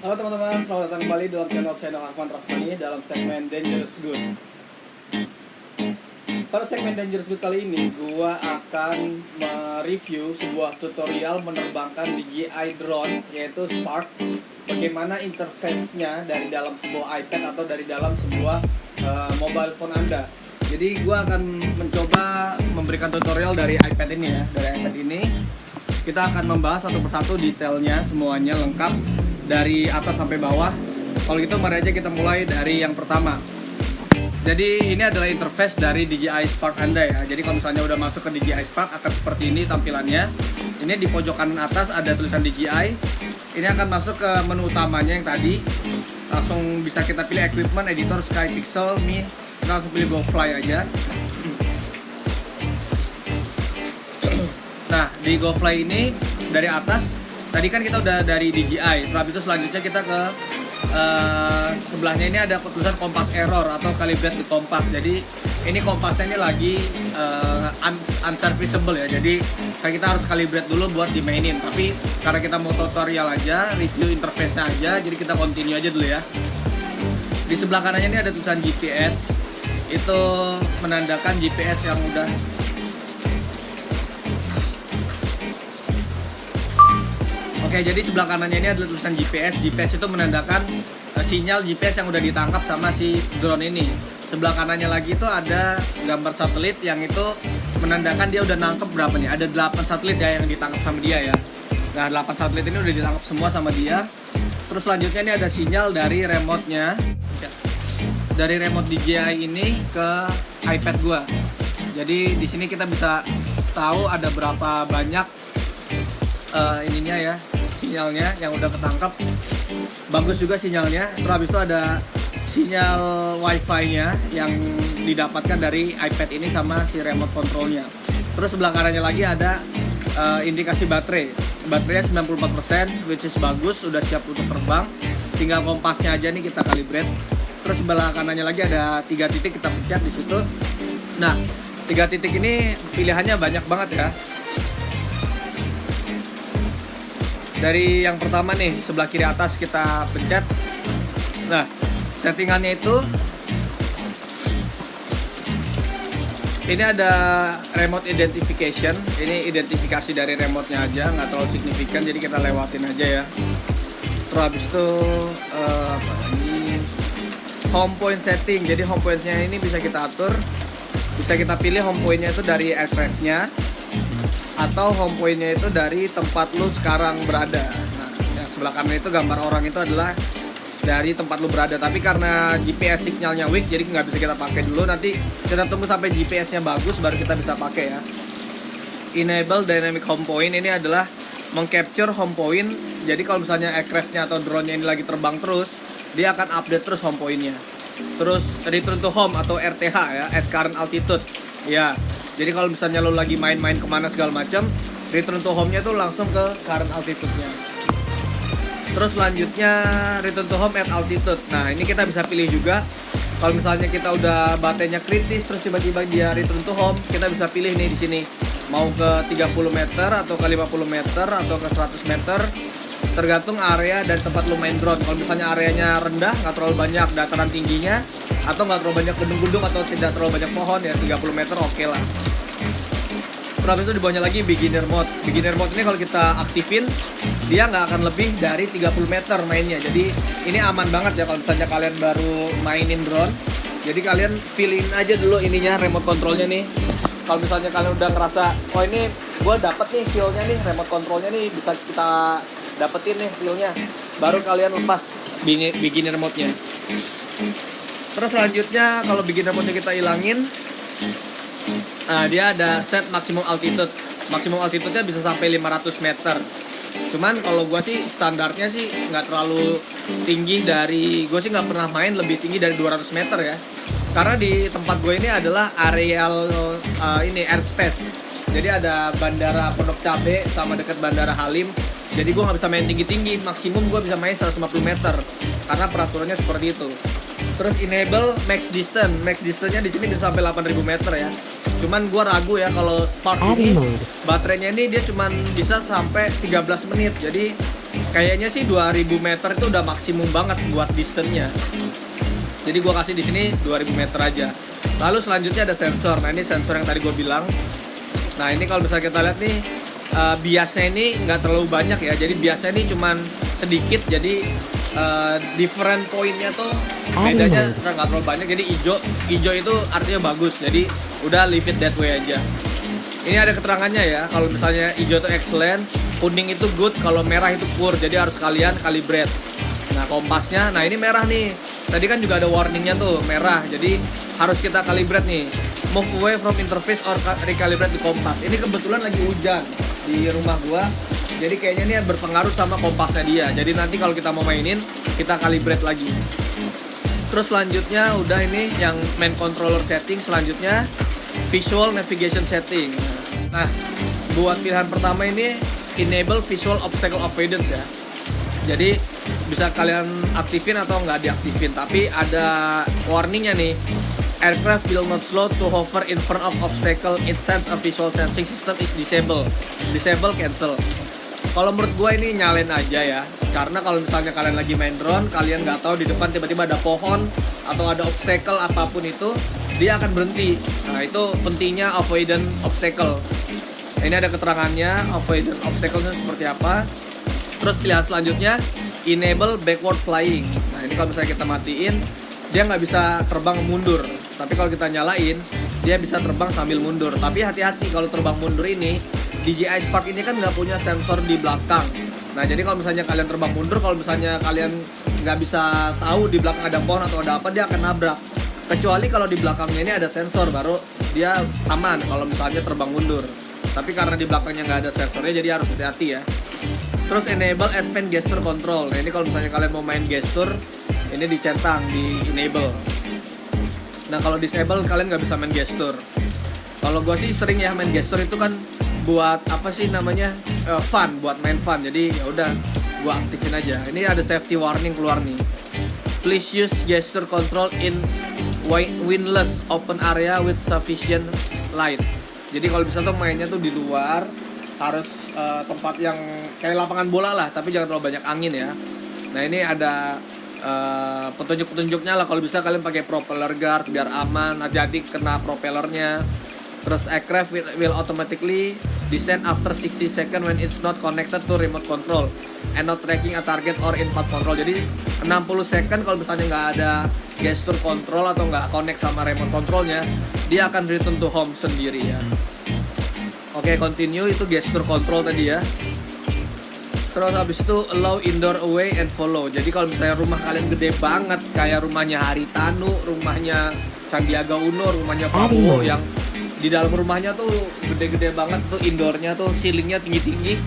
Halo teman-teman, selamat datang kembali dalam channel saya Afwan Rasmani dalam segmen Dangerous Good. Pada segmen Dangerous Good kali ini, gua akan mereview sebuah tutorial menerbangkan DJI drone yaitu Spark. Bagaimana interface-nya dari dalam sebuah iPad atau dari dalam sebuah mobile phone Anda. Jadi gua akan mencoba memberikan tutorial dari iPad ini ya. Dari iPad ini kita akan membahas satu persatu detailnya, semuanya lengkap dari atas sampai bawah. Kalau gitu mari aja kita mulai dari yang pertama. Jadi ini adalah interface dari DJI Spark Anda ya. Jadi kalau misalnya udah masuk ke DJI Spark akan seperti ini tampilannya. Ini di pojok kanan atas ada tulisan DJI. Ini akan masuk ke menu utamanya yang tadi. Langsung bisa kita pilih equipment, editor, sky, pixel, me. Kita langsung pilih go fly aja. Nah, di GoFly ini dari atas, tadi kan kita udah dari DJI. Setelah itu selanjutnya kita ke sebelahnya ini ada tulisan kompas error atau calibrate di kompas. Jadi ini kompasnya ini lagi unserviceable ya. Jadi kita harus calibrate dulu buat dimainin. Tapi karena kita mau tutorial aja, review interface-nya aja, jadi kita continue aja dulu ya. Di sebelah kanannya ini ada tulisan GPS. Itu menandakan GPS yang udah Oke, jadi sebelah kanannya ini adalah tulisan GPS. GPS itu menandakan sinyal GPS yang udah ditangkap sama si drone ini. Sebelah kanannya lagi itu ada gambar satelit yang itu menandakan dia udah nangkep berapa nih. Ada 8 satelit ya yang ditangkap sama dia ya. Nah, 8 satelit ini udah ditangkap semua sama dia. Terus selanjutnya ini ada sinyal dari remote-nya. Dari remote DJI ini ke iPad gua. Jadi di sini kita bisa tahu ada berapa banyak ininya ya, sinyalnya yang udah ketangkap. Bagus juga sinyalnya. Terus habis itu ada sinyal wifi-nya yang didapatkan dari iPad ini sama si remote control-nya. Terus sebelah kanannya lagi ada indikasi baterai. Baterainya 94%, which is bagus, udah siap untuk terbang. Tinggal kompasnya aja nih kita calibrate. Terus sebelah kanannya lagi ada 3 titik, kita pencet di situ. Nah, 3 titik ini pilihannya banyak banget ya. Dari yang pertama nih, sebelah kiri atas kita pencet. Nah, settingannya itu ini ada remote identification. Ini identifikasi dari remote-nya aja, nggak terlalu signifikan, jadi kita lewatin aja ya. Terus habis itu apa lagi? Home point setting. Jadi home point-nya ini bisa kita atur. Bisa kita pilih home point-nya itu dari aircraft-nya atau home point-nya itu dari tempat lu sekarang berada. Nah, yang sebelah kanan itu gambar orang itu adalah dari tempat lu berada. Tapi karena GPS signalnya weak, jadi nggak bisa kita pakai dulu. Nanti kita tunggu sampai GPS-nya bagus, baru kita bisa pakai ya. Enable dynamic home point ini adalah mengcapture home point. Jadi kalau misalnya aircraft-nya atau drone-nya ini lagi terbang terus, dia akan update terus home point-nya. Terus return to home atau RTH ya, at current altitude. Ya. Jadi kalau misalnya lo lagi main-main kemana segala macam, return to home-nya tuh langsung ke current altitude-nya. Terus selanjutnya return to home at altitude. Nah, ini kita bisa pilih juga. Kalau misalnya kita udah baterainya kritis, terus tiba-tiba dia return to home, kita bisa pilih nih di sini. Mau ke 30 meter atau ke 50 meter atau ke 100 meter. Tergantung area dan tempat lo main drone. Kalau misalnya areanya rendah, nggak terlalu banyak dataran tingginya, atau nggak terlalu banyak gedung-gedung atau tidak terlalu banyak pohon ya 30 meter oke lah. Terus itu di bawahnya lagi beginner mode. Beginner mode ini kalau kita aktifin, dia nggak akan lebih dari 30 meter mainnya. Jadi ini aman banget ya kalau misalnya kalian baru mainin drone. Jadi kalian feelin aja dulu ininya, remote controlnya nih. Kalau misalnya kalian udah ngerasa, oh ini gue dapet nih feel-nya nih, remote controlnya nih bisa kita dapetin nih feel-nya, baru kalian lepas beginner mode-nya. Terus selanjutnya kalau beginner mode-nya kita ilangin, dia ada set maximum altitude. Maximum altitude-nya bisa sampai 500 meter. Cuman kalau gue sih standarnya sih nggak terlalu tinggi gue sih nggak pernah main lebih tinggi dari 200 meter ya. Karena di tempat gue ini adalah areal ini airspace. Jadi ada bandara Pondok Cabe sama dekat bandara Halim. Jadi gue nggak bisa main tinggi-tinggi. Maksimum gue bisa main 150 meter. Karena peraturannya seperti itu. Terus enable max distance. Max distance-nya di sini bisa sampai 8.000 meter ya. Cuman gue ragu ya kalau Spark ini baterainya ini dia cuman bisa sampai 13 menit. Jadi kayaknya sih 2000 meter itu udah maksimum banget buat distance-nya. Jadi gue kasih di sini 2000 meter aja. Lalu selanjutnya ada sensor. Nah ini sensor yang tadi gue bilang. Nah ini kalau misalnya kita lihat nih, biasnya ini nggak terlalu banyak ya. Jadi biasanya ini cuman sedikit. Jadi different point-nya tuh bedanya nggak terlalu banyak. Jadi hijau itu artinya bagus. Jadi udah leave it that way aja. Ini ada keterangannya ya. Kalau misalnya hijau itu excellent, kuning itu good, kalau merah itu poor. Jadi harus kalian calibrate. Nah kompasnya, nah ini merah nih. Tadi kan juga ada warningnya tuh merah. Jadi harus kita calibrate nih. Move away from interface or recalibrate the kompas. Ini kebetulan lagi hujan di rumah gua. Jadi kayaknya ini berpengaruh sama kompasnya dia. Jadi nanti kalau kita mau mainin, kita calibrate lagi. Terus selanjutnya udah ini yang main controller setting. Selanjutnya visual navigation setting. Nah, buat pilihan pertama ini enable visual obstacle avoidance ya. Jadi bisa kalian aktifin atau nggak diaktifin. Tapi ada warningnya nih. Aircraft will not slow to hover in front of obstacle. It sense a visual sensing system is disabled. Disable cancel. Kalau menurut gue ini nyalain aja ya. Karena kalau misalnya kalian lagi main drone, kalian nggak tahu di depan tiba-tiba ada pohon atau ada obstacle apapun itu, dia akan berhenti. Nah itu pentingnya avoidant obstacle. Ini ada keterangannya avoidant obstacle itu seperti apa. Terus pilihan selanjutnya enable backward flying. Nah ini kalau misalnya kita matiin, dia nggak bisa terbang mundur. Tapi kalau kita nyalain, dia bisa terbang sambil mundur. Tapi hati-hati kalau terbang mundur ini, DJI Spark ini kan nggak punya sensor di belakang. Nah jadi kalau misalnya kalian terbang mundur, kalau misalnya kalian nggak bisa tahu di belakang ada pohon atau ada apa, dia akan nabrak. Kecuali kalau di belakangnya ini ada sensor, baru dia aman kalau misalnya terbang mundur. Tapi karena di belakangnya nggak ada sensornya, jadi harus hati-hati ya. Terus enable advanced gesture control. Nah ini kalau misalnya kalian mau main gesture, ini dicentang di enable. Nah kalau disable kalian nggak bisa main gesture. Kalau gue sih sering ya main gesture itu kan buat apa sih namanya, fun, buat main fun. Jadi ya udah gue aktifin aja. Ini ada safety warning keluar nih. Please use gesture control in windless open area with sufficient light. Jadi kalau bisa tuh mainnya tuh di luar, harus tempat yang kayak lapangan bola lah, tapi jangan terlalu banyak angin ya. Nah ini ada petunjuk-petunjuknya lah. Kalau bisa kalian pakai propeller guard biar aman, jadi kena propellernya. Terus aircraft will automatically descend after 60 seconds when it's not connected to remote control and not tracking a target or in path control. Jadi 60 second kalau misalnya nggak ada gesture control atau nggak connect sama remote controlnya, dia akan return to home sendiri ya. Oke, continue, itu gesture control tadi ya. Terus habis itu allow indoor away and follow. Jadi kalau misalnya rumah kalian gede banget, kayak rumahnya Haritanu, rumahnya Sandiaga Uno, rumahnya Prabowo yang di dalam rumahnya tuh gede-gede banget tuh, indoornya tuh ceilingnya tinggi-tinggi,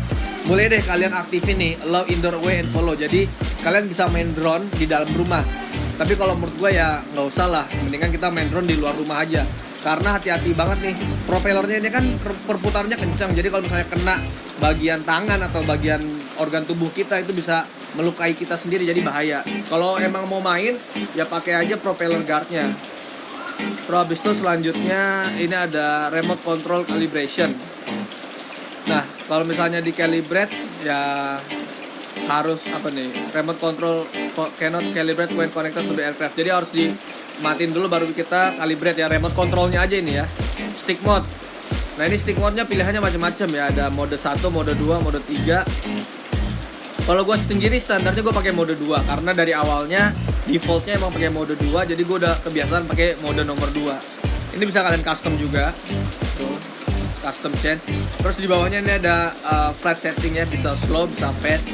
boleh deh kalian aktifin nih allow indoor away and follow. Jadi kalian bisa main drone di dalam rumah. Tapi kalau menurut gue ya nggak usah lah, mendingan kita main drone di luar rumah aja. Karena hati-hati banget nih, propellernya ini kan perputarannya kencang. Jadi kalau misalnya kena bagian tangan atau bagian organ tubuh kita, itu bisa melukai kita sendiri, jadi bahaya. Kalau emang mau main ya pakai aja propeller guardnya. Terus habis itu selanjutnya ini ada remote control calibration. Nah kalau misalnya di calibrate ya harus apa nih, remote control cannot calibrate when connected to the aircraft. Jadi harus dimatiin dulu baru kita calibrate ya. Remote controlnya aja ini ya. Stick mode. Nah ini stick mode nya pilihannya macam-macam ya. Ada mode 1, mode 2, mode 3. Kalau gue sendiri standarnya gue pakai mode 2 karena dari awalnya defaultnya emang pakai mode 2, jadi gue udah kebiasaan pakai mode nomor 2. Ini bisa kalian custom juga. Tuh, custom change. Terus di bawahnya ini ada flat settingnya, bisa slow, bisa fast.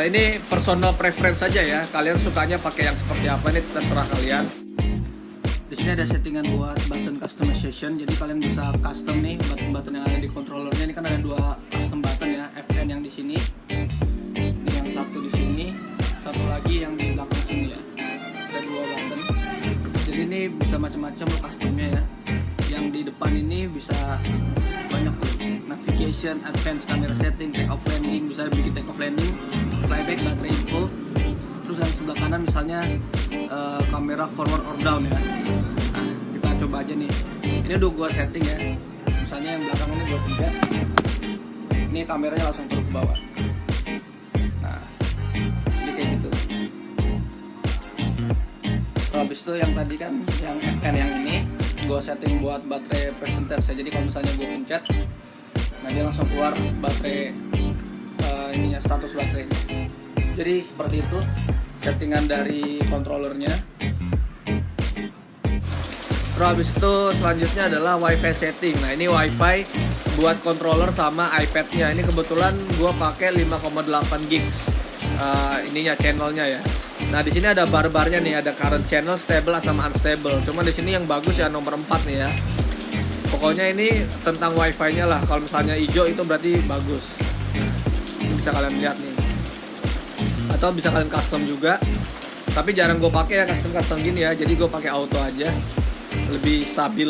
Ini personal preference saja ya. Kalian sukanya pakai yang seperti apa, ini terserah kalian. Di sini ada settingan buat button customization. Jadi kalian bisa custom nih button-button yang ada di controllernya. Ini kan ada 2 custom button ya, FN yang di sini. Ini yang satu di sini, satu lagi yang di belakang sini ya. Ada 2 button. Jadi ini bisa macam-macam customnya ya. Yang di depan ini bisa banyak tuh. Navigation, advanced camera setting, take off landing, bisa bikin take off landing, flyback, battery info. Terus yang sebelah kanan misalnya kamera forward or down ya. Nah kita coba aja nih. Ini udah gua setting ya. Misalnya yang belakang ini gua 3. Ini kameranya langsung turun ke bawah. habis itu yang tadi kan yang FN yang ini gue setting buat baterai percentage ya. Jadi kalau misalnya gue pencet, nah dia langsung keluar baterai ininya, status baterai. Jadi seperti itu settingan dari controllernya. Terus habis itu selanjutnya adalah WiFi setting. Nah ini WiFi buat controller sama iPad-nya. Ini kebetulan gue pakai 5,8 gigs ininya channelnya ya. Nah di sini ada bar-barnya nih, ada current channel, stable sama unstable. Cuma di sini yang bagus ya nomor 4 nih ya. Pokoknya ini tentang WiFi-nya lah. Kalau misalnya hijau itu berarti bagus. Ini bisa kalian lihat nih. Atau bisa kalian custom juga. Tapi jarang gue pakai ya custom gini ya. Jadi gue pakai auto aja, lebih stabil.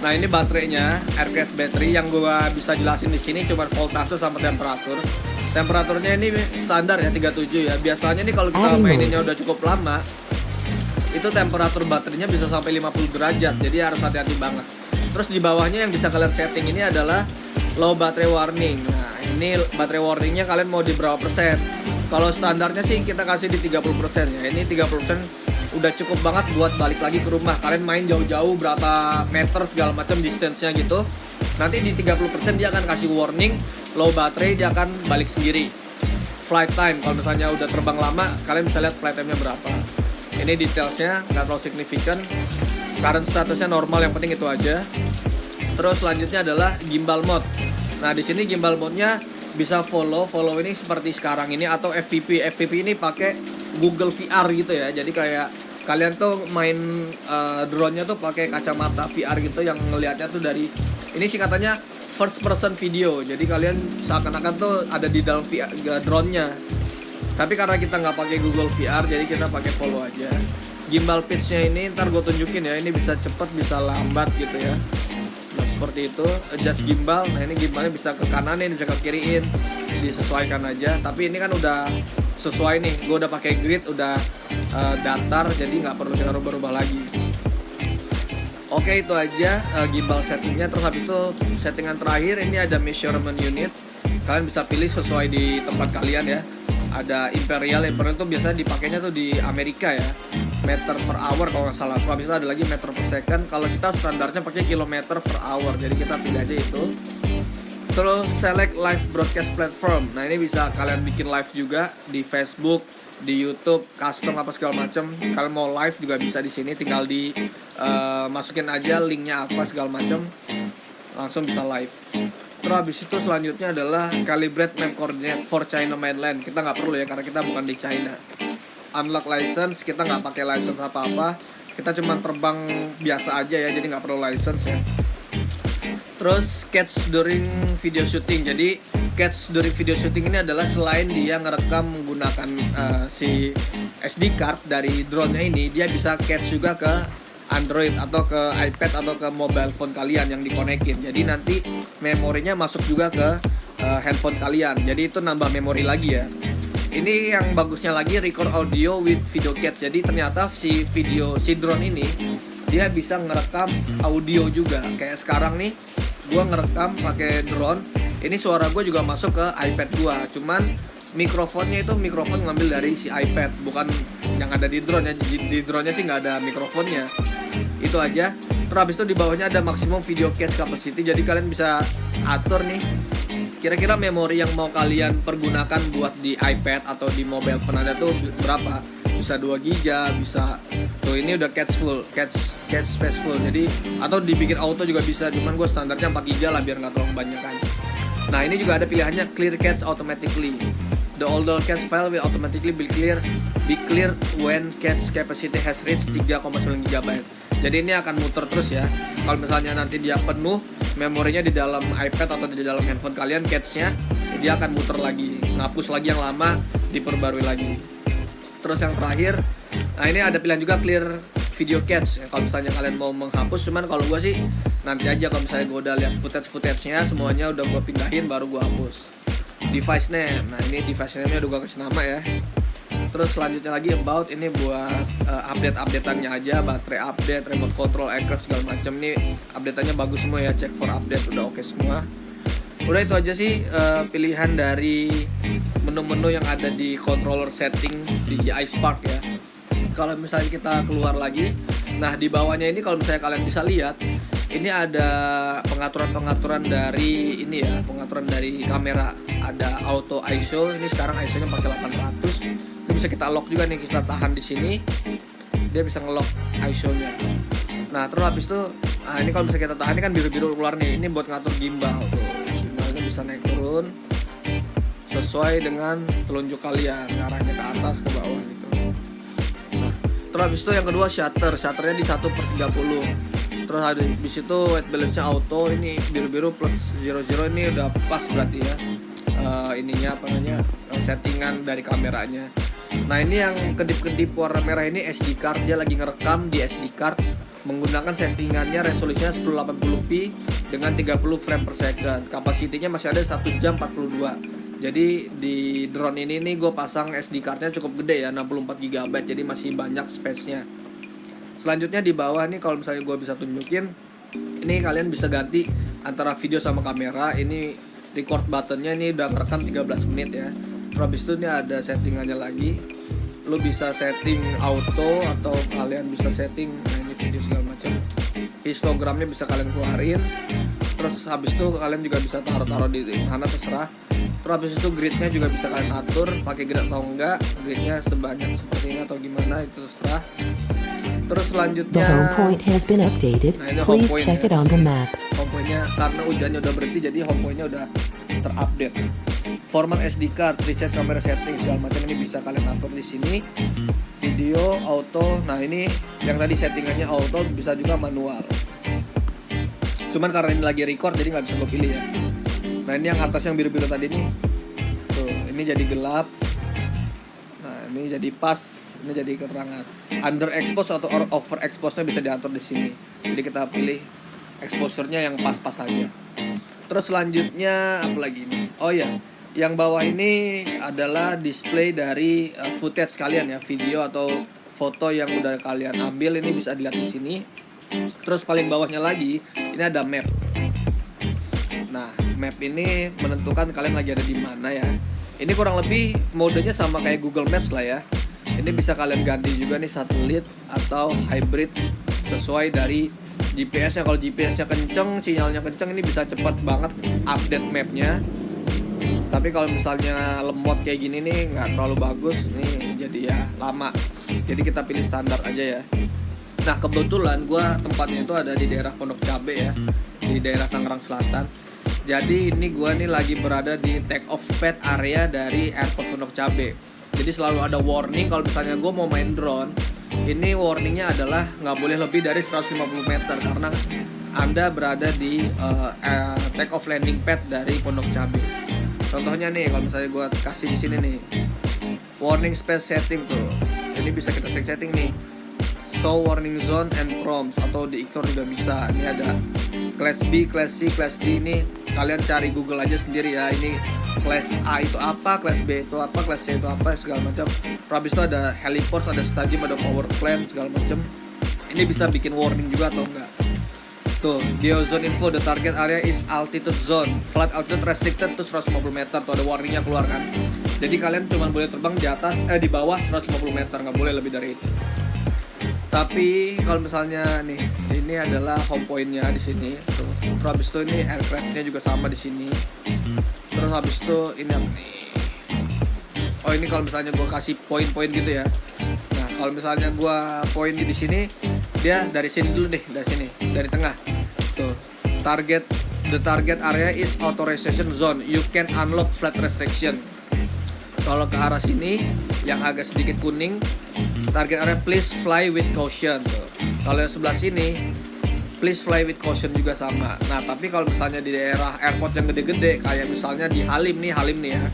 Nah ini baterainya, aircraft battery yang gue bisa jelasin di sini cuma voltase sama temperatur. Temperaturnya ini standar ya 37 ya. Biasanya nih kalau kita maininnya udah cukup lama, itu temperatur baterainya bisa sampai 50 derajat. Jadi harus hati-hati banget. Terus di bawahnya yang bisa kalian setting ini adalah low battery warning. Nah ini baterai warningnya kalian mau di berapa persen. Kalau standarnya sih kita kasih di 30% ya. Ini 30% udah cukup banget buat balik lagi ke rumah. Kalian main jauh-jauh berapa meter segala macam distance-nya gitu. Nanti di 30% dia akan kasih warning low battery, dia akan balik sendiri. Flight time, kalau misalnya udah terbang lama, kalian bisa lihat flight time-nya berapa. Ini detailsnya nggak terlalu signifikan. Current statusnya normal, yang penting itu aja. Terus selanjutnya adalah gimbal mode. Nah di sini gimbal mode-nya bisa follow ini seperti sekarang ini, atau FPV. FPV ini pakai Google VR gitu ya. Jadi kayak kalian tuh main drone-nya tuh pakai kacamata VR gitu yang ngelihatnya tuh dari ini sih katanya first person video. Jadi kalian seakan-akan tuh ada di dalam VR, drone-nya. Tapi karena kita nggak pakai Google VR, jadi kita pakai follow aja. Gimbal pitch-nya ini ntar gue tunjukin ya. Ini bisa cepet, bisa lambat gitu ya. Nah seperti itu, adjust gimbal. Nah ini gimbalnya bisa ke kananin, bisa ke kiriin, disesuaikan aja. Tapi ini kan udah sesuai nih, gue udah pakai grid, udah datar, jadi nggak perlu kita rubah-rubah lagi. Oke itu aja gimbal settingnya. Terus habis itu settingan terakhir ini ada measurement unit. Kalian bisa pilih sesuai di tempat kalian ya. Ada imperial itu biasanya dipakainya tuh di Amerika ya, meter per hour kalau nggak salah. Habis itu ada lagi meter per second. Kalau kita standarnya pakai kilometer per hour, jadi kita pilih aja itu. Terus select live broadcast platform. Nah ini bisa kalian bikin live juga di Facebook, di YouTube, custom apa segala macam. Kalian mau live juga bisa di sini, tinggal di masukin aja linknya apa segala macam, langsung bisa live. Terus habis itu selanjutnya adalah calibrate map coordinate for China mainland. Kita nggak perlu ya karena kita bukan di China. Unlock license, kita nggak pakai license apa-apa. Kita cuma terbang biasa aja ya, jadi nggak perlu license ya. Terus catch during video shooting. Jadi catch during video shooting ini adalah selain dia ngerekam menggunakan si SD card dari drone-nya ini, dia bisa catch juga ke Android atau ke iPad atau ke mobile phone kalian yang dikonekin. Jadi nanti memorinya masuk juga ke handphone kalian. Jadi itu nambah memori lagi ya. Ini yang bagusnya lagi, record audio with video catch. Jadi ternyata si drone ini dia bisa ngerekam audio juga. Kayak sekarang nih, gue ngerekam pakai drone. Ini suara gue juga masuk ke iPad gue. Cuman mikrofonnya itu mikrofon ngambil dari si iPad, bukan yang ada di drone ya. Di drone-nya sih nggak ada mikrofonnya. Itu aja. Terus habis itu di bawahnya ada maximum video cache capacity. Jadi kalian bisa atur nih kira-kira memori yang mau kalian pergunakan buat di iPad atau di mobile phone ada tuh berapa. Bisa 2 GB, bisa tuh ini udah cache space full. Jadi atau dibikin auto juga bisa. Cuman gue standarnya 4 GB lah biar nggak terlalu kebanyakan. Nah ini juga ada pilihannya clear cache automatically. The older cache file will automatically be clear when cache capacity has reached 3,9 GB. Jadi ini akan muter terus ya. Kalau misalnya nanti dia penuh memorinya di dalam iPad atau di dalam handphone kalian, cache-nya dia akan muter lagi, ngapus lagi yang lama, diperbarui lagi. Terus yang terakhir, nah ini ada pilihan juga clear video cache. Kalau misalnya kalian mau menghapus, cuman kalau gue sih nanti aja kalau misalnya gue udah lihat footage-nya semuanya udah gue pindahin baru gue hapus. Device name, nah ini device name-nya udah gue kasih nama ya. Terus selanjutnya lagi about, ini buat update-updateannya aja, baterai update, remote control, aircraft segala macam. Ini update-annya bagus semua ya, check for update udah oke semua. Udah itu aja sih pilihan dari menu-menu yang ada di controller setting di DJI Spark ya. Kalau misalnya kita keluar lagi, nah di bawahnya ini kalau misalnya kalian bisa lihat, ini ada pengaturan dari ini ya, pengaturan dari kamera. Ada auto ISO, ini sekarang ISO-nya pakai 800. Ini bisa kita lock juga nih, kita tahan di sini, dia bisa ngelock ISO-nya. Nah terus habis itu, nah ini kalau misalnya kita tahan, ini kan biru-biru keluar nih, ini buat ngatur gimbal tuh. Gimbalnya bisa naik turun sesuai dengan telunjuk kalian, arahnya ke atas ke bawah gitu. Nah, terus habis itu yang kedua shutternya di 1/30. Terus habis itu white balance-nya auto, ini biru-biru plus 00, ini udah pas berarti ya. Ininya apa namanya, settingan dari kameranya. Nah ini yang kedip-kedip warna merah ini SD card, dia lagi ngerekam di SD card menggunakan settingannya resolusinya 1080p dengan 30 frame per second. Kapasitinya masih ada 1 jam 42. Jadi di drone ini nih gue pasang SD cardnya cukup gede ya, 64 GB, jadi masih banyak space-nya. Selanjutnya di bawah nih kalau misalnya gue bisa tunjukin, ini kalian bisa ganti antara video sama kamera. Ini record buttonnya ini udah merekam 13 menit ya. Terus habis itu ini ada settingannya lagi. Lu bisa setting auto atau kalian bisa setting, nah ini video segala macam. Histogramnya bisa kalian keluarin. Terus habis itu kalian juga bisa taruh di sana, terserah. Terus habis itu gridnya juga bisa kalian atur, pakai grid atau enggak, gridnya sebanyak seperti ini atau gimana itu terserah. Terus selanjutnya, The home point has been updated. nah Please check it on the map. home point-nya karena hujannya udah berhenti, jadi home point-nya udah terupdate. Format SD card, preset kamera setting segala macam ini bisa kalian atur di sini. Video, auto, nah ini yang tadi settingannya auto, bisa juga manual. Cuman karena ini lagi record jadi nggak bisa gue pilih ya. Nah ini yang atas yang biru-biru tadi nih, tuh ini jadi gelap. Nah ini jadi pas, ini jadi keterangan. Underexpose atau overexpose-nya bisa diatur di sini. Jadi kita pilih exposure-nya yang pas-pas saja. Terus selanjutnya apa lagi ini? Oh ya, yang bawah ini adalah display dari footage kalian ya, video atau foto yang udah kalian ambil, ini bisa dilihat di sini. Terus paling bawahnya lagi ini ada map. Nah, map ini menentukan kalian lagi ada di mana ya. Ini kurang lebih modenya sama kayak Google Maps lah ya. Ini bisa kalian ganti juga nih satelit atau hybrid sesuai dari GPS-nya. Kalau GPS-nya kenceng, sinyalnya kenceng, ini bisa cepat banget update mapnya. Tapi kalau misalnya lemot kayak gini nih nggak terlalu bagus, nih jadi ya lama. Jadi kita pilih standar aja ya. Nah kebetulan gue tempatnya itu ada di daerah Pondok Cabe ya, di daerah Tangerang Selatan. Jadi ini gue nih lagi berada di take off pad area dari airport Pondok Cabe. Jadi selalu ada warning kalau misalnya gue mau main drone. Ini warningnya adalah nggak boleh lebih dari 150 meter karena Anda berada di take off landing pad dari Pondok Cabe. Contohnya nih kalau misalnya gue kasih di sini nih, warning space setting tuh. Ini bisa kita setting nih. Show warning zone and prompts atau di ignore juga bisa. Ini ada class B, class C, class D, ini kalian cari Google aja sendiri ya. Ini class A itu apa, class B itu apa, class C itu apa, segala macam. Habis itu ada heliport, ada stadium, ada power plant segala macam. Ini bisa bikin warning juga atau enggak. Tuh, geozone info, the target area is altitude zone, flight altitude restricted to 150 meter. Tuh ada warningnya keluar kan. Jadi kalian cuma boleh terbang di atas, di bawah 150 meter, nggak boleh lebih dari itu. Tapi kalau misalnya nih, ini adalah home point-nya di sini. Tuh. Terus habis itu ini aircraft-nya juga sama di sini. Terus habis itu ini apa nih? Oh ini kalau misalnya gue kasih poin-poin gitu ya. Nah kalau misalnya gue poin di sini, dia dari sini dulu deh, dari sini, dari tengah. Tuh, the target area is authorization zone. You can unlock flight restriction. Kalau ke arah sini, yang agak sedikit kuning, target area please fly with caution. Tuh. Kalau yang sebelah sini, please fly with caution juga sama. Nah tapi kalau misalnya di daerah airport yang gede-gede, kayak misalnya di Halim nih ya.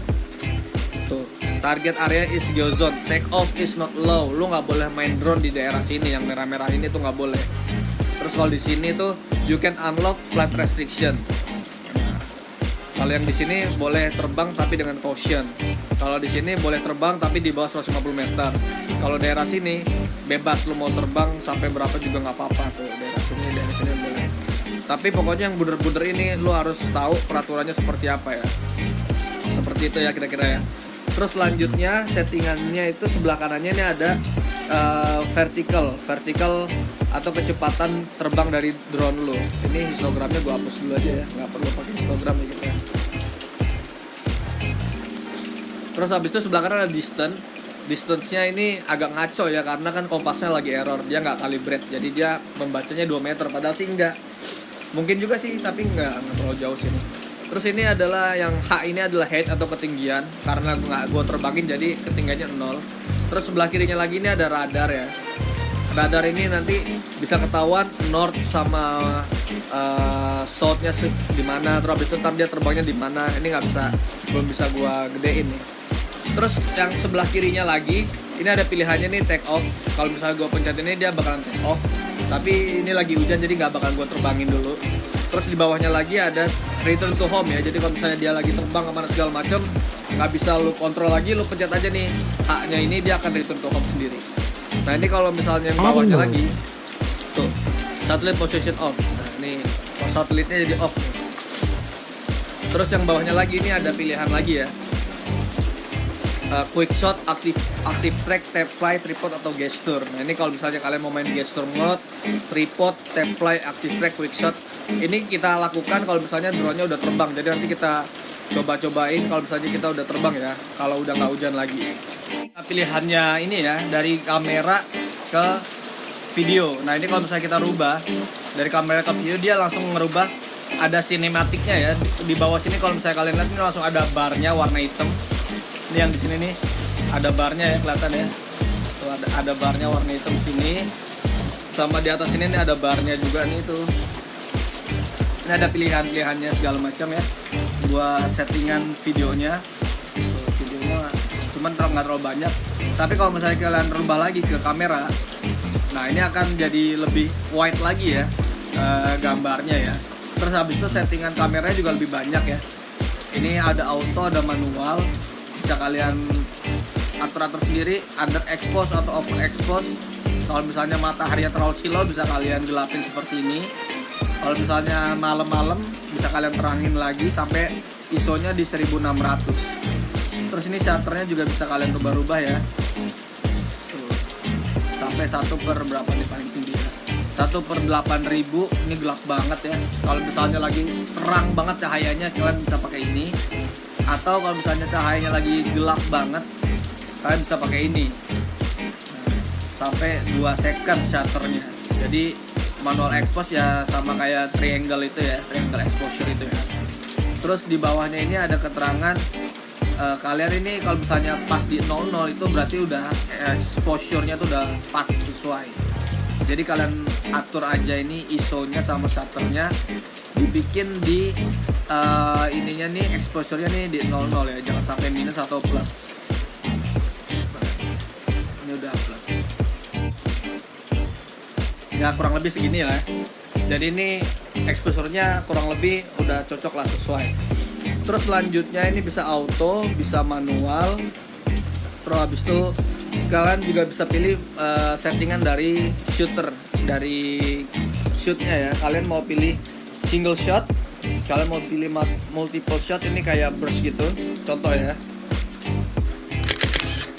Tuh, target area is go zone, take off is not allowed. Lu nggak boleh main drone di daerah sini, yang merah-merah ini tuh nggak boleh. Terus kalau di sini tuh, you can unlock flight restriction. Nah, kalau yang di sini boleh terbang tapi dengan caution. Kalau di sini boleh terbang tapi di bawah 150 meter. Kalau daerah sini bebas, lu mau terbang sampai berapa juga nggak apa-apa tuh. Daerah sini boleh. Tapi pokoknya yang buder-buder ini lu harus tahu peraturannya seperti apa ya. Seperti itu ya kira-kira ya. Terus selanjutnya settingannya itu sebelah kanannya ini ada vertical atau kecepatan terbang dari drone lo. Ini histogramnya gue hapus dulu aja ya, nggak perlu pakai histogram ya gitu ya. Terus habis itu sebelah kanan ada distance-nya ini agak ngaco ya, karena kan kompasnya lagi error, dia nggak calibrate, jadi dia membacanya 2 meter, padahal sih enggak. Mungkin juga sih, tapi nggak terlalu jauh sini. Terus ini adalah yang H ini adalah height atau ketinggian, karena gue terbangin jadi ketinggiannya 0. Terus sebelah kirinya lagi ini ada radar ya. Radar ini nanti bisa ketahuan north sama south-nya di mana, terus habis itu ntar dia terbangnya di mana. Ini belum bisa gue gedein nih. Terus yang sebelah kirinya lagi ini ada pilihannya nih take off. Kalau misalnya gue pencet ini dia bakalan take off, tapi ini lagi hujan jadi nggak bakalan gue terbangin dulu. Terus di bawahnya lagi ada return to home ya, jadi kalau misalnya dia lagi terbang kemana segala macam nggak bisa lu kontrol lagi, lu pencet aja nih H-nya ini, dia akan return to home sendiri. Nah ini kalau misalnya yang bawahnya lagi tuh satellite position off. Nah ini satelitnya jadi off nih. Terus yang bawahnya lagi ini ada pilihan lagi ya, quick shot, active track, tap fly, tripod atau gesture. Nah ini kalau misalnya kalian mau main gesture mode, tripod, tap fly, active track, quick shot, ini kita lakukan kalau misalnya drone-nya udah terbang. Jadi nanti kita coba-cobain kalau misalnya kita udah terbang ya, kalau udah nggak hujan lagi. Nah, pilihannya ini ya, dari kamera ke video. Nah ini kalau misalnya kita rubah dari kamera ke video, dia langsung ngerubah, ada sinematiknya ya. Di bawah sini kalau misalnya kalian lihat ini langsung ada barnya warna hitam. Ini yang di sini nih ada barnya ya, kelihatan ya. Tuh ada barnya warna hitam sini. Sama di atas ini nih ada barnya juga nih tuh. Ini ada pilihan-pilihannya segala macam ya buat settingan videonya. Tuh, videonya cuman nggak terlalu banyak. Tapi kalau misalnya kalian rubah lagi ke kamera, nah ini akan jadi lebih wide lagi ya gambarnya ya. Terus habis itu settingan kameranya juga lebih banyak ya. Ini ada auto, ada manual. Bisa kalian atur-atur sendiri, underexpose atau overexpose. Kalau misalnya matahari terlalu silau bisa kalian gelapin seperti ini. Kalau misalnya malam-malam bisa kalian terangin lagi sampai ISO-nya di 1600. Terus ini shutternya juga bisa kalian rubah-rubah ya. Tuh. Sampai 1 per berapa nih paling tinggi ya. 1/8000, ini gelap banget ya. Kalau misalnya lagi terang banget cahayanya kalian bisa pakai ini. Atau kalau misalnya cahayanya lagi gelap banget kalian bisa pakai ini. Nah, sampai 2 second shutternya. Jadi manual expose ya sama kayak triangle itu ya, triangle exposure itu ya. Terus di bawahnya ini ada keterangan kalian ini kalau misalnya pas di 00 itu berarti udah exposure-nya tuh udah pas sesuai. Jadi kalian atur aja ini ISO-nya sama shutternya, dibikin di ininya nih, exposure-nya nih di 00 ya, jangan sampai minus atau plus. Ini udah plus. Ya kurang lebih segini lah. Jadi ini exposure-nya kurang lebih udah cocok lah, sesuai. Terus selanjutnya ini bisa auto, bisa manual. Terus habis itu kalian juga bisa pilih settingan dari shooter, dari shootnya ya. Kalian mau pilih single shot, kalian mau pilih multiple shot, ini kayak burst gitu. Contoh ya.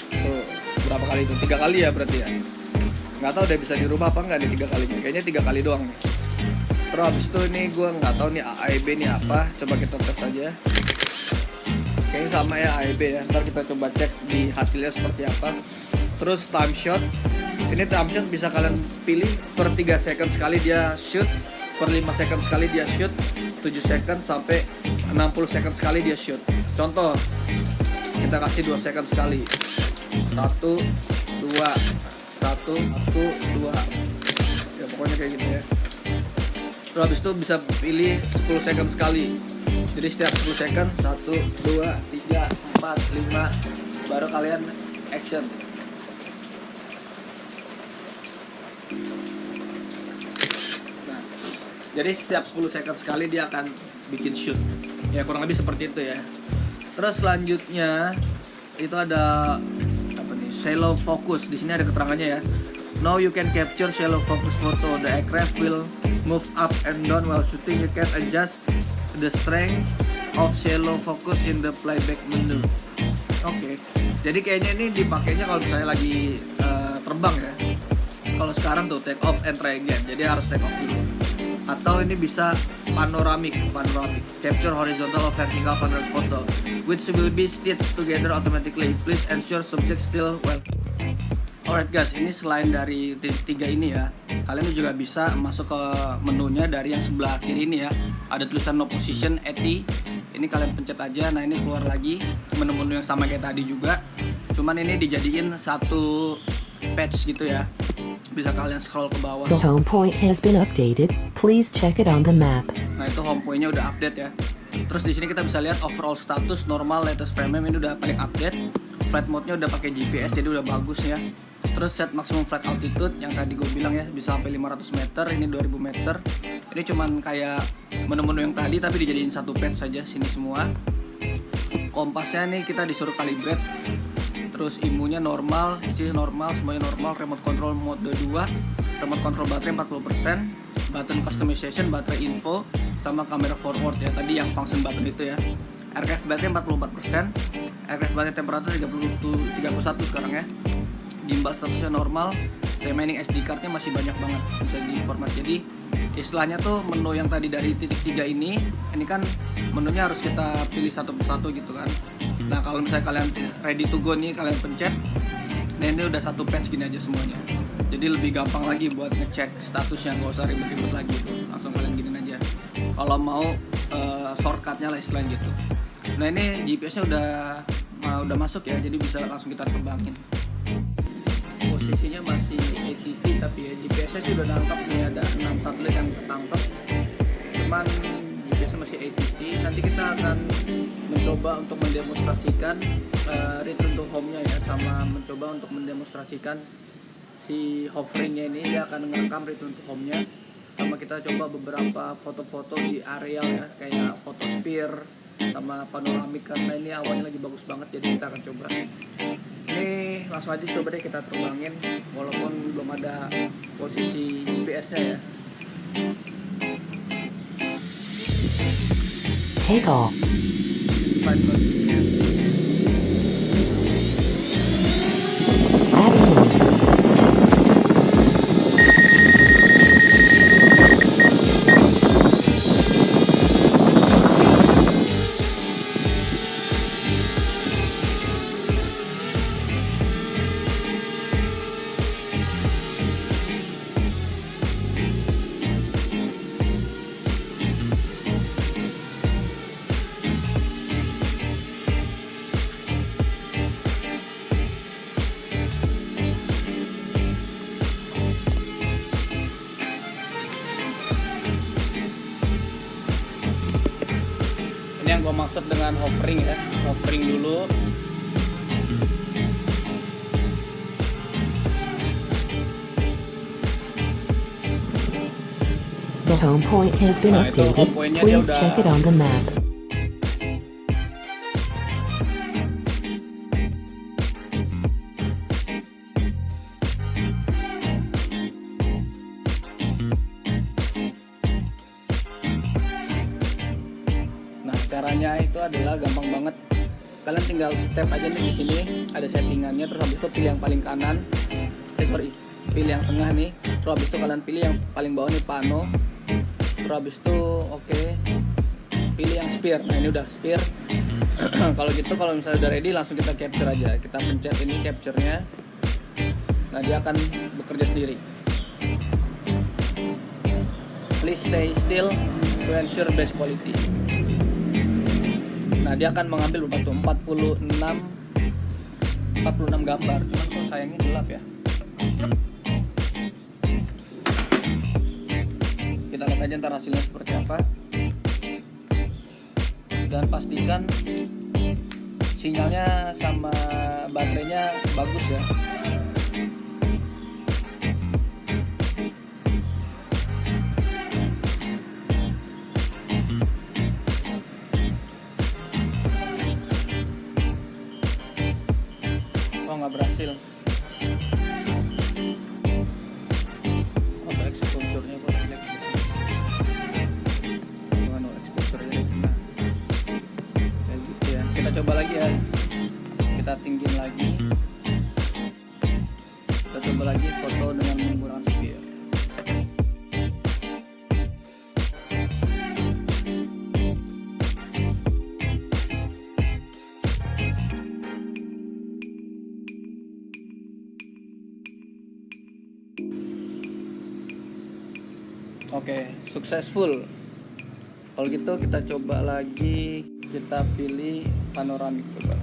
Tuh, berapa kali itu? 3 kali ya berarti ya. Nggak tahu udah bisa dirubah apa nggak nih 3 kalinya. Kayaknya 3 kali doang nih. Terus habis itu ini gue nggak tahu nih AEB nih apa. Coba kita tes aja. Kayaknya sama ya AEB ya. Ntar kita coba cek di hasilnya seperti apa. Terus time shot. Ini time shot bisa kalian pilih per 3 second sekali dia shoot, per 5 second sekali dia shoot, 7 second sampai 60 second sekali dia shoot. Contoh, kita kasih 2 second sekali. 1, 2, 1, 2. Ya pokoknya kayak gitu ya. Terus habis itu bisa pilih 10 second sekali. Jadi setiap 10 second 1, 2, 3, 4, 5 baru kalian action. Nah, jadi setiap 10 second sekali dia akan bikin shoot. Ya kurang lebih seperti itu ya. Terus selanjutnya itu ada shallow focus. Di sini ada keterangannya ya. Now you can capture shallow focus photo. The aircraft will move up and down while shooting. You can adjust the strength of shallow focus in the playback menu. Oke. Jadi kayaknya ini dipakainya kalau misalnya lagi terbang ya. Kalau sekarang tuh take off and try again, jadi harus take off dulu. Atau ini bisa panoramic, capture horizontal or vertical panoramic photo, which will be stitched together automatically. Please ensure subject still well. Alright guys, ini selain dari tiga ini ya, kalian juga bisa masuk ke menunya dari yang sebelah kiri ini ya. Ada tulisan no position 80. Ini kalian pencet aja. Nah ini keluar lagi menu-menu yang sama kayak tadi juga. Cuman ini dijadiin satu patch gitu ya. Bisa kalian scroll ke bawah. The home point has been updated. Please check it on the map. Nah itu home point-nya udah update ya. Terus di sini kita bisa lihat overall status, normal, latest frame ini udah paling update. Flight mode-nya udah pakai GPS jadi udah bagus ya. Terus set maximum flight altitude yang tadi gue bilang ya bisa sampai 500 meter, ini 2000 meter. Ini cuman kayak menu-menu yang tadi tapi dijadiin satu patch saja sini semua. Kompasnya nih kita disuruh calibrate. Terus imunya normal, isi normal, semuanya normal. Remote control mode 2, remote control baterai 40%, button customization, baterai info, sama kamera forward ya. Tadi yang function button itu ya. Aircraft baterai 44%, aircraft baterai temperatur 31 sekarang ya. Gimbal statusnya normal, remaining SD cardnya masih banyak banget bisa di format. Jadi istilahnya tuh menu yang tadi dari titik 3 ini kan menunya harus kita pilih satu persatu gitu kan. Nah kalau misalnya kalian ready to go nih, kalian pencet. Nah ini udah satu patch gini aja semuanya. Jadi lebih gampang lagi buat ngecek statusnya, nggak usah ribet-ribet lagi tuh. Langsung kalian giniin aja. Kalau mau shortcutnya lah istilahnya gitu. Nah ini GPS-nya udah masuk ya, jadi bisa langsung kita terbangin. Posisinya masih ATT tapi ya GPS-nya sih udah nangkap nih, ada 6 satelit yang ketangkep. Cuman GPS-nya masih ATT. Nanti kita akan mencoba untuk mendemonstrasikan return to home-nya ya, sama mencoba untuk mendemonstrasikan si hoveringnya ini. Dia akan merekam return to home-nya, sama kita coba beberapa foto-foto di areal ya, kayak foto sphere sama panoramik, karena ini awalnya lagi bagus banget jadi kita akan coba. Ini langsung aja coba deh kita terbangin walaupun belum ada posisi GPS-nya ya. Take off. Flight mode. Adding mode. Ini yang gue maksud dengan hovering ya, hovering dulu. The home point has been Nah, itu home updated. point-nya dia Please udah- check it on the map. Nah caranya itu adalah gampang banget. Kalian tinggal tap aja nih di sini, ada settingannya. Terus habis itu pilih yang paling kanan. Pilih yang tengah nih. Terus habis itu kalian pilih yang paling bawah nih pano. Terus habis itu oke. Pilih yang sphere. Nah ini udah sphere. Kalau gitu, kalau misalnya udah ready langsung kita capture aja. Kita pencet ini capture-nya. Nah dia akan bekerja sendiri. Please stay still to ensure best quality. Nah dia akan mengambil berapa tuh 46 gambar, cuman kok sayangnya gelap ya. Kita lihat aja ntar hasilnya seperti apa. Dan pastikan sinyalnya sama baterainya bagus ya. Oh nggak berhasil. Auto exposure-nya kok jelek gitu. Gimana exposure-nya? Nah, kayak gitu ya. Kita coba lagi ya. Kita tinggiin lagi. Kita coba coba lagi foto dengan menggunakan spear. Oke, successful. Kalau gitu kita coba lagi, kita pilih panoramik coba.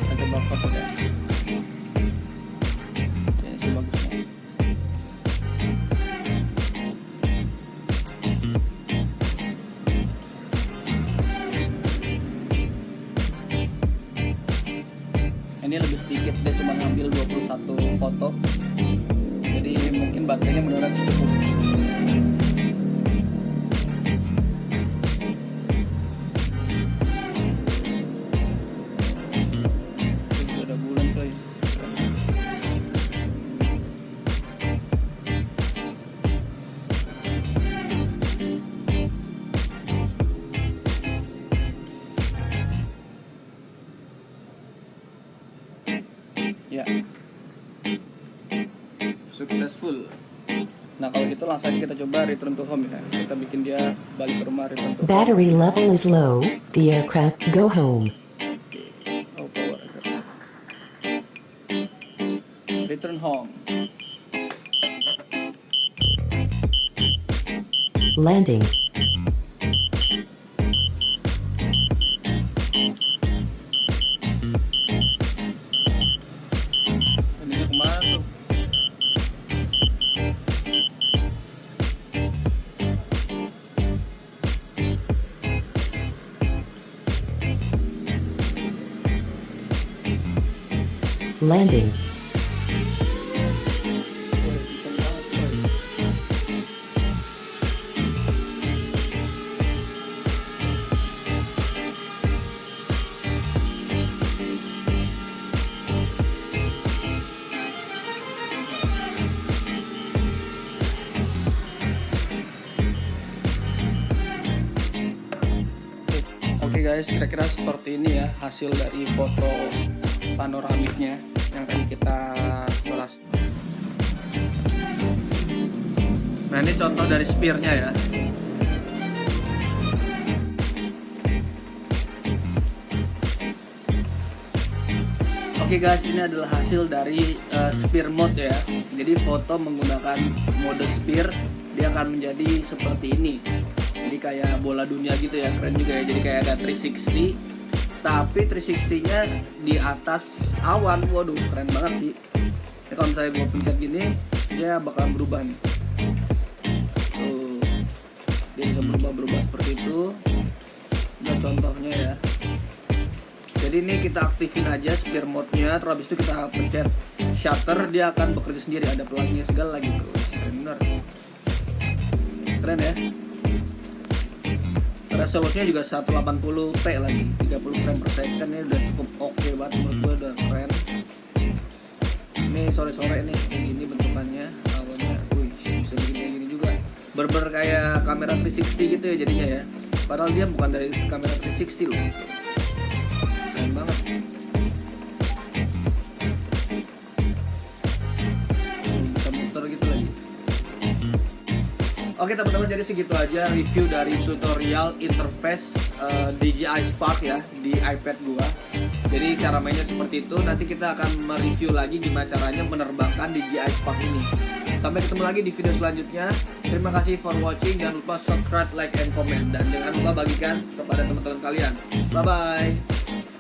Kita coba foto deh. Ini sih bagusnya. Ini lebih sedikit, dia cuma ngambil 21 foto. Jadi mungkin baterainya beneran cukup. Itu udah bulan coy. Ya, successful. Nah kalau gitu langsung aja kita coba return to home ya. Kita bikin dia balik ke rumah, return to home. Battery level is low. The aircraft go home. Oh, power. Return home. Landing. Ini kemana tuh? Landing. Oke guys, kira-kira seperti ini ya hasil dari foto panoramiknya yang tadi kita ulas. Nah ini contoh dari spearnya ya. Oke guys, ini adalah hasil dari spear mode ya. Jadi foto menggunakan mode spear dia akan menjadi seperti ini. Jadi kayak bola dunia gitu ya, keren juga ya. Jadi kayak ada 360, tapi 360-nya di atas awan. Waduh, keren banget sih. Ya, kalau misalnya gue pencet gini, dia bakal berubah nih. Tuh, dia bisa berubah seperti itu. Nah contohnya ya. Jadi ini kita aktifin aja spear mode-nya, terus habis itu kita pencet shutter, dia akan bekerja sendiri, ada pelanginya segala gitu. Keren bener. Keren ya. Resolusinya juga 180p lagi, 30 frame per second. Ini udah cukup oke banget menurut gue, udah keren. Ini sore-sore nih kayak gini bentukannya, awalnya, bisa bikin kayak gini juga. Berber kayak kamera 360 gitu ya jadinya ya. Padahal dia bukan dari kamera 360 loh. Keren banget. Bisa muter gitu lagi. Oke teman-teman, jadi segitu aja review dari tutorial interface DJI Spark ya di iPad gua. Jadi cara mainnya seperti itu. Nanti kita akan mereview lagi gimana caranya menerbangkan DJI Spark ini. Sampai ketemu lagi di video selanjutnya. Terima kasih for watching. Jangan lupa subscribe, like, and comment. Dan jangan lupa bagikan kepada teman-teman kalian. Bye-bye.